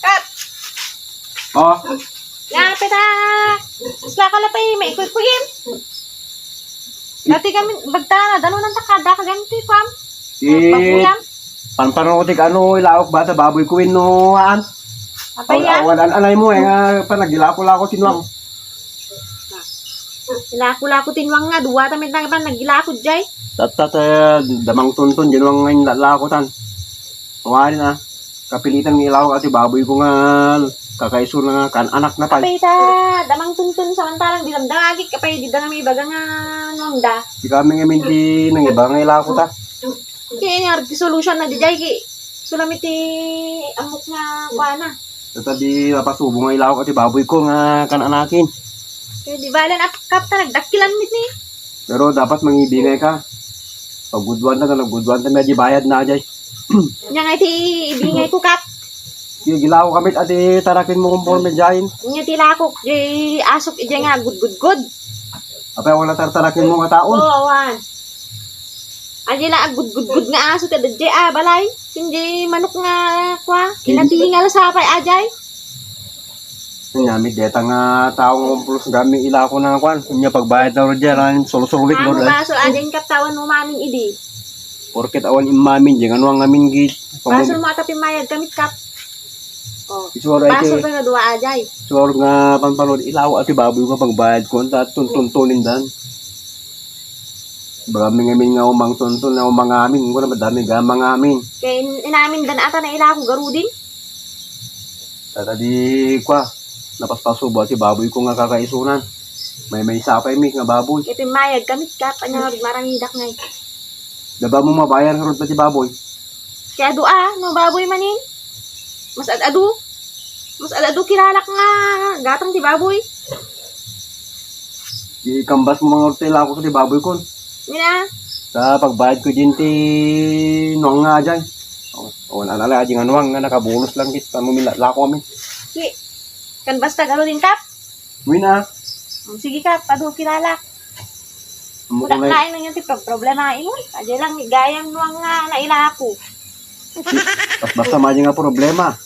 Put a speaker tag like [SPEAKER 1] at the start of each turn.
[SPEAKER 1] Kat!
[SPEAKER 2] Oh,
[SPEAKER 1] Lapit ha! Isla ka lapay, may ikuyim. Dati kami, bagtana, dano ng takada, kaganti, pam. Baguyam.
[SPEAKER 2] panpanutik ano, ilaok bata, baboy ko no,
[SPEAKER 1] Apay yan.
[SPEAKER 2] Awalan alay mo, nga, panagilako-lako sinuang.
[SPEAKER 1] Lako-lako tinwang nga, duwa tamit na ba, nagilako jay.
[SPEAKER 2] Damang tuntun, dyan ang ngayon lakotan. Kawarin kapilitan ng ilaw kasi baboy ko nga, kakaiso na kan anak na pa.
[SPEAKER 1] Apay ta, damang tuntun samantalang dilamdangagit, kapay di da nga may baga nga nung da.
[SPEAKER 2] Di kami nga minti ng iba nga ilako ta.
[SPEAKER 1] Kaya nga, solution na di jay, ki. Sulamit amok nga kuana.
[SPEAKER 2] Tadi napasubo nga ilaw kasi baboy ko nga kan anakin.
[SPEAKER 1] Kaya di balan at kapta, nagdakilan mit ni.
[SPEAKER 2] Pero dapat mangibingay ka. Pag gudwan na nagudwan na medyo bayad na jay.
[SPEAKER 1] Nya nga iti ibingay ko kap.
[SPEAKER 2] Gilaw kami at tarakin mo kung po medyahin.
[SPEAKER 1] Nya tilakok, di asok ija nga, good.
[SPEAKER 2] Apay wala tartarakin mo nga taon.
[SPEAKER 1] Oo, awan. Adila good nga aso ta dadje balay. Hindi manok nga kwa. Kinatingal sa apay ajay.
[SPEAKER 2] Nyamit deta nga taong plus gami ila ko na kwan. Kunya pagbayad na ro diyan solo-solo
[SPEAKER 1] Ano
[SPEAKER 2] mo.
[SPEAKER 1] baso ajay kaptawan mo mamin idi.
[SPEAKER 2] Porket awan imamin jeng ano ang amin gid.
[SPEAKER 1] Baso mo atapi mayad kamit kap. Oh.
[SPEAKER 2] Isuwara
[SPEAKER 1] Baso
[SPEAKER 2] ite.
[SPEAKER 1] ka nga duwa ajay.
[SPEAKER 2] Suwar nga panpalod ilaw at baboy ko pagbayad ko ta tuntunin dan. Bagami ngamin nga umang tuntun na umang amin. Ko na madami gamang amin.
[SPEAKER 1] Kaya inamin dan ata na ila ko garudin.
[SPEAKER 2] Tadi kwa napaspasubo si baboy ko nga kakaisunan. May sapay mi nga baboy.
[SPEAKER 1] Kaya pimayad kamit kap. Anya maramidak ngay.
[SPEAKER 2] Daba mo mabayan rod na si baboy.
[SPEAKER 1] Kaya doa, no baboy manin. Mas adadu kilalak nga gatang ti baboy.
[SPEAKER 2] Ikambas mo mga ortela ko sa si baboy ko.
[SPEAKER 1] Mina,
[SPEAKER 2] Sa pagbayad ko din ti nuang nga dyan. O nalala di nga nuang nga nakabulos lang kit. Tamo lako kami.
[SPEAKER 1] ki. Kan basta garo din kap.
[SPEAKER 2] Wina.
[SPEAKER 1] Sige kap, adu kilalak. Udak lain lang yung ti problema ino. Adya lang gayang nuang nga naila ako.
[SPEAKER 2] Basta maji nga problema.